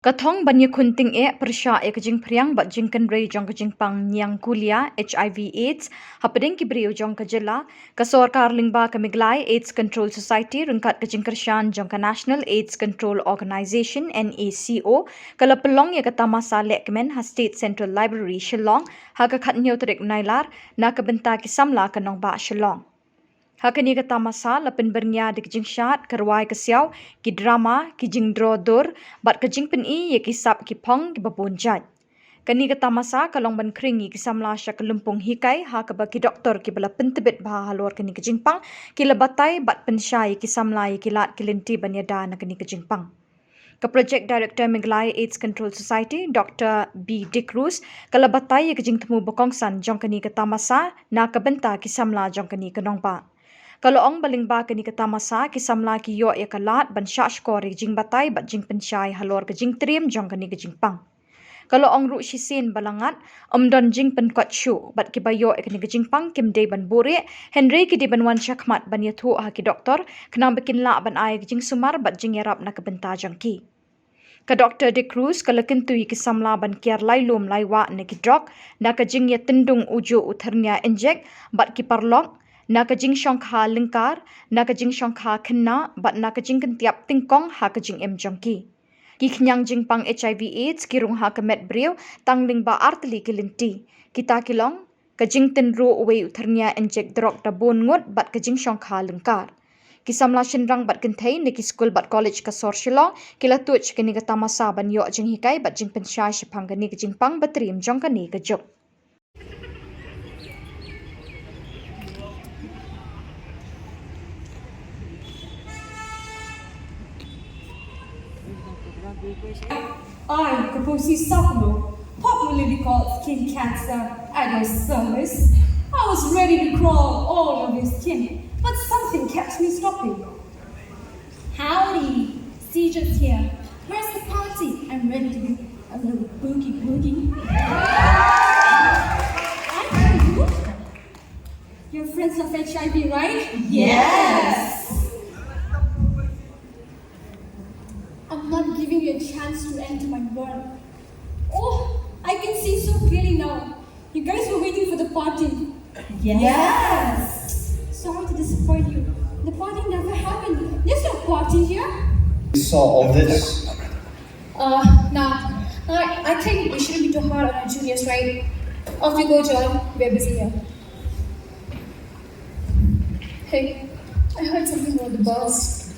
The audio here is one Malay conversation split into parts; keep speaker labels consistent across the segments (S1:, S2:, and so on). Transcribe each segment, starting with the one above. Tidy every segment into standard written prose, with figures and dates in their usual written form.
S1: Kathong banya kunting persya kajing priang bat jingkan rei jong kajing pang nyang kulia HIV AIDS hapading kibriu jong kajela kasorkar lingba ka Meghalaya AIDS Control Society rungkat kajing kershan jong ka National AIDS Control Organization NACO kala pelong ya ka Tamasa Lehkmen ha State Central Library Shillong ha ka khatnyau terik nailar na ka benta ki Samla kanong ba Shillong. Hakani ka Tamasa lapin bernya di kejing syat kerwai kesiau ki drama ki jing drodur bat kejing peni ye ki sap ki pong ki babunjat. Kani ka Tamasa kalong ban kringi ki Samla sya kelumpung Hikai ha ka bagi doktor ki bala pentebit bah halor kani kejing pang ki lebatai bat Pynshai ki Samla ye ki lat ki linti banyada na kani kejing pang. Ke Project Director Meghalaya AIDS Control Society, Dr. B. Cruz, kalabatay kejing temu bokongsan jong kani ka Tamasa na kabenta ki Samla jong kani ka nongpa. Kalau ong baling ba kani ka Tamasa ki Samla ki yo ya kalat ban sya skor jing batai bat jing Pynshai halor ke jing trim jong kani ke jing pang. Kalau ong ru shisin balangat don jing pen kwat shu bat ki bayo kani ke jing pang kim day ban bore Henry ki di ban wan syakmat ban ya thu ha ki doktor kenang bikin la ban ai ke jing sumar bat jing yarap na ke benta jong ki. Ka Dr. De Cruz kala kentui ki Samla ban kiar lailum laiwa na ki drog na ka jing ya tendung uju uthernya injek bat ki parlok na ka jing shongkha lingkar na ka jing shongkha khenna bat na ka jing kentiap tingkong ha ka jing jongki ki khnyang jing pang HIV AIDS ki rung ha ka met brew tangling ba artli ki linti kita kilong ka jing tenru we uthernya injek drog da bon ngut bat ka jing shongkha lingkar ki Samla shinrang bat kenthei ni ki school bat college ka sor Shillong ki latuch kini ka Tamasa ban yo jing Hikai bat jing Pynshai shipang kani ka jing pang batrim jong kani ka jok.
S2: I propose Samla, popularly called skin cancer, at your service. I was ready to crawl all over his skin, but something kept me stopping.
S3: Howdy, Seizures here. Where's the party? I'm ready to do a little boogie. And you? You're friends of HIV, right?
S2: Yes!
S3: I'm not giving you a chance to enter my world. Oh, I can see so clearly now. You guys were waiting for the party.
S2: Yes!
S3: Sorry to disappoint you. The party never happened. There's no party here.
S4: We saw all this.
S3: Nah. I think we shouldn't be too hard on our juniors, right? Off you go, John. We're busy here. Hey, I heard something about the boss.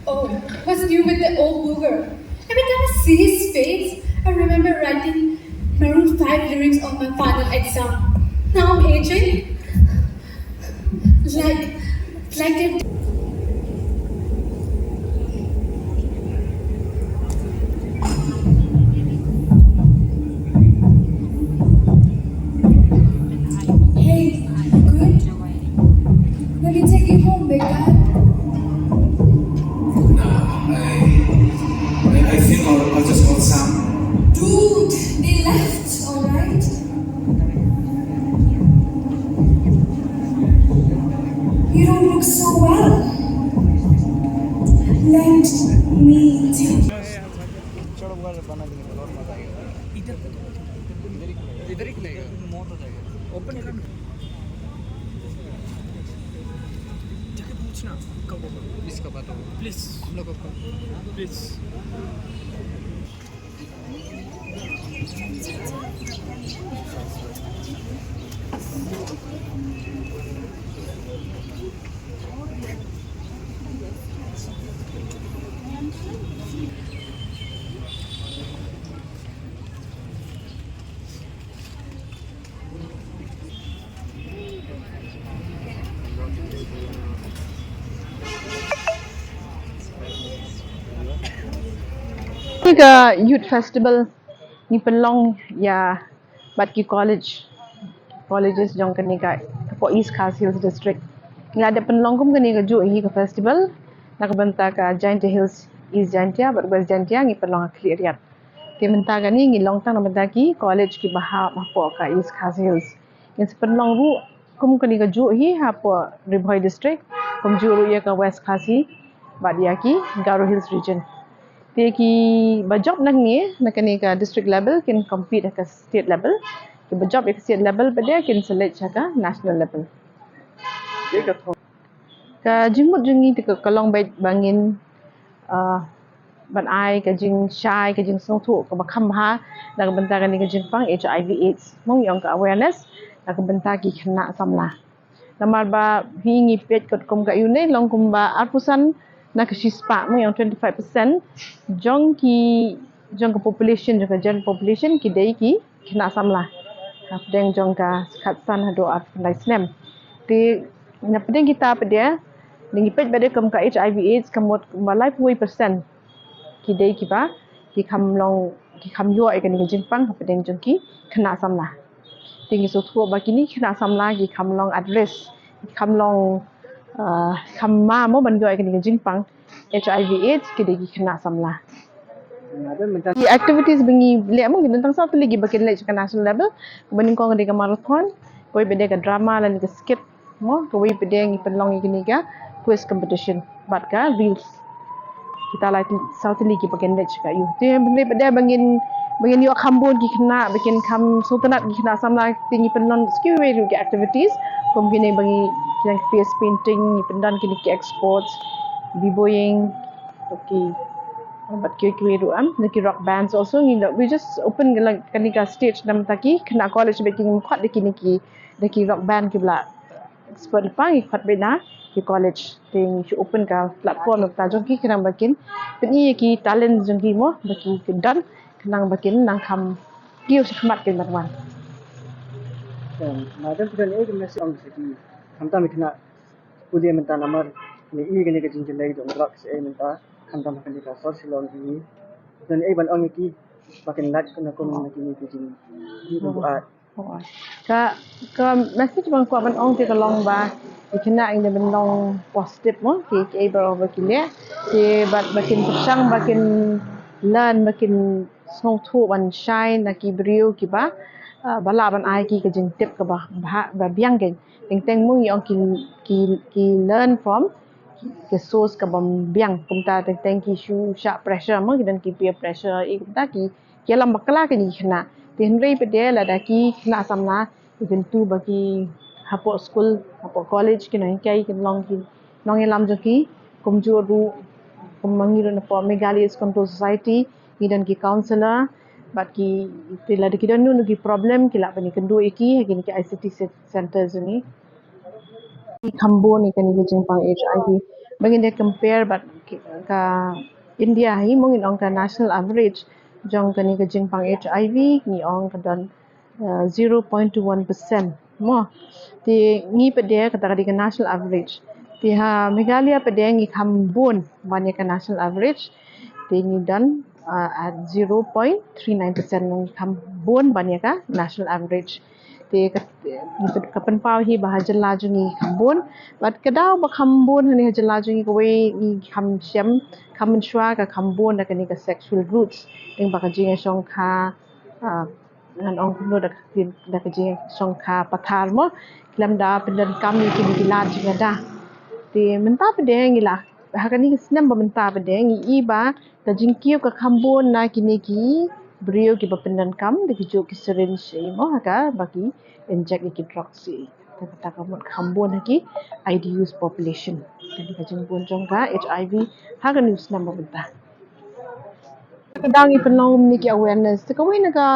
S3: Oh, what's new with the old booger? Every time I see his face, I remember writing Maroon 5 lyrics on my final exam. Now I'm aging. Like it. Hey, good? Let me take you home, big guy.
S4: I think I'll just call Sam.
S3: Dude, they left, alright? You don't look so well. Let me take you.
S5: Please, हम लोग को please.
S6: Ke youth festival ni pelong ya bat ki colleges jong kani ka po East Khas Hills district ni ada pelong kum kani ka ju hi ka festival nak benta ka Giant Hills East Jantia bat West Jantia ni pelong clear ti benta ka ni long tang benta ki college ki baha po ka East Khas Hills ni pelong ru kum kani ka ju hi ha po Ribhoi district kum ju ru ya ka West Khasi bat ya ki Garo Hills region Dia ki berjob nangi nak ni ke district level kin compete ke state level. Ki berjob ke state level pada kin select ke national level. Ka jimut jungi te kalong baik bangin ban ai ke jing shai ke jing song tu ke bakam ha nak bentar ni ke jing pang HIV AIDS mong yang ke awareness nak bentar ki kena samla. Namar ba hingi pet kot kom ka yune long kum ba arpusan nak shispa mong yang 25% jong ke population jong ke general population ki dei ki kena samla. Pedeng jong ka khatsan hado at pandai snem. Ti na pedeng kita pedia Ngi pet bade kam ka HIV AIDS kamot malai 2% ki dei ki ba ki kam yo ai kan jing pang pedeng jong ki kena samla. Tingi so thu ba kini kena samla ki kam long address kam long kam ma mo ban yo ai kan jing pang HIV AIDS ki dei ki kena samla. Di activities bengi le mo gin tang sa tu lagi bakin le ka national level bening ko ngade ka marathon koi bede ka drama lan ka skit mo ko wi bede ngi penlong ngi ka quiz competition bat ka reels kita lai sa tu lagi bakin le ka yu te bende bede bangin yo khambon ki kena bakin kham sultanat ki kena samla tingi penlong skill way ke activities kom gine bangi yang face painting ni pendan kini ki exports b-boying okay. But kiri naki rock bands also we just open like kanika stage nam taki kena college baking khot deki rock band ki bla expert pa ki khot bena ki college ting ki open ka platform ta jong ki kena bakin peni ki talent jong ki mo baki ki dan kena bakin nang kham kiu khmat ki matwan
S5: Madam punya ek message on segi. Hamta mitna pudia minta nomor ni gini ke jinjil lagi dong rock se minta hamta makan di kasar Shillong ini. Dan ban on ki makin lat kena kom ni ki jing. Ni buat.
S6: Ka message bang ko ban ong ti ka long ba ikena ing ben long positive mo ki able over ki le ki bakin sang bakin learn bakin song thu ban shine na ki brio ki ba bala ban ai ki ka jing tip ka ba biang ke teng mung yong ki learn from ke source ka bam biang kumta teng ki shu sha pressure mo dan ki peer pressure kumta ki lam bakla ke ni khna tin rei pede la da ki khna samla even tu bagi hapo school hapo college ki nai kai ki long lam jo ki komjor ru kumangi ro na po Meghalaya control society ni dan ki counselor but ki tila de ki don nu ki problem ki la bani kendu iki ki ICT centers ni kambo ni kan ki jing pang HIV bangin dia compare but ka India hi mungin ong ka national average jong kan ki jing pang HIV ni ong ka dan 0.21% mo ti ngi pede kata ka national average ti ha Meghalaya pede ngi kambon banyak ka national average ti ngi dan at 0.39% ng kambon banyak ka national average ti kapan pau hi bahajan laju ni kambon but kadau ba kambon ni hajan laju ni kwe ni kam syam kam shwa ka kambon da ni ka sexual roots ting ba ka jing song kha nan ong kuno da ka jing song kha pathar mo klam da pendan kami ki dilat jinga da ti menta pedeng ila hakani snam ba menta pedeng i ba ka jing kiu ka kambon na kini ki brio ki bapendan kam de ki jo ki syringe mo haka baki inject ki drugs si ta ka mot kambon ki IDUs population jadi ka jing bon jong ka HIV haka news number benta kadang ipelong ni ki awareness te kawai na ka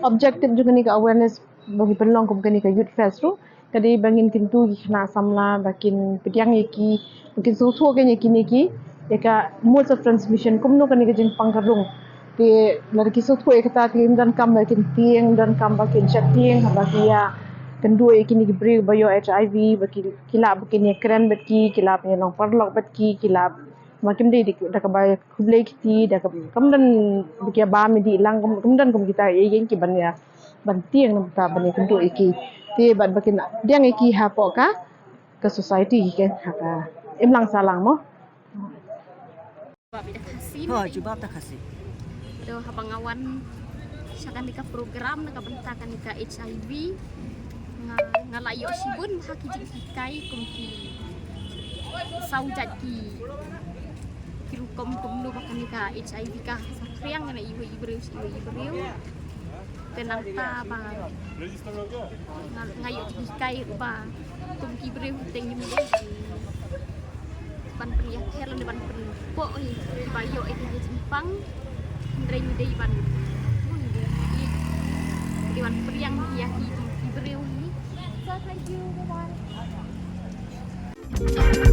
S6: objective juga ni ka awareness bagi pelong kum kani ka youth fest ru kadi bangin kintu ki kena samla bakin pediang ki mungkin so ke ni ki eka modes of transmission kum no kani ka jing pangkarung ti lagi so thu ekata ti dan kam bakin tieng dan kam bakin chatting bakia kendu kini ki bri bayo HIV bakin kila bakin ni kren batki kila ni long parlok batki kila makin dei da ka bay kublai kiti da ka kamdan bikia ba mi di lang kamdan kum kita yen ki ban ya ban tieng nam ta ban kendu iki ti ban bakin diang iki ha po ka society ke ha ka imlang salang mo
S7: Coba tak kasih. Do habangawan sakan nika program naka bentakan nika HIV ngalayo sibun haki jing hikai kumki saujat ki kiru kom nu makan nika HIV ka sakriang na ibu tenang ta ba ngayo hikai ba tum kibreu teng ni ban priya helan ban po bayo ini Jepang ndrei dei ban Iwan priang ya kibreu ni so thank you bye bye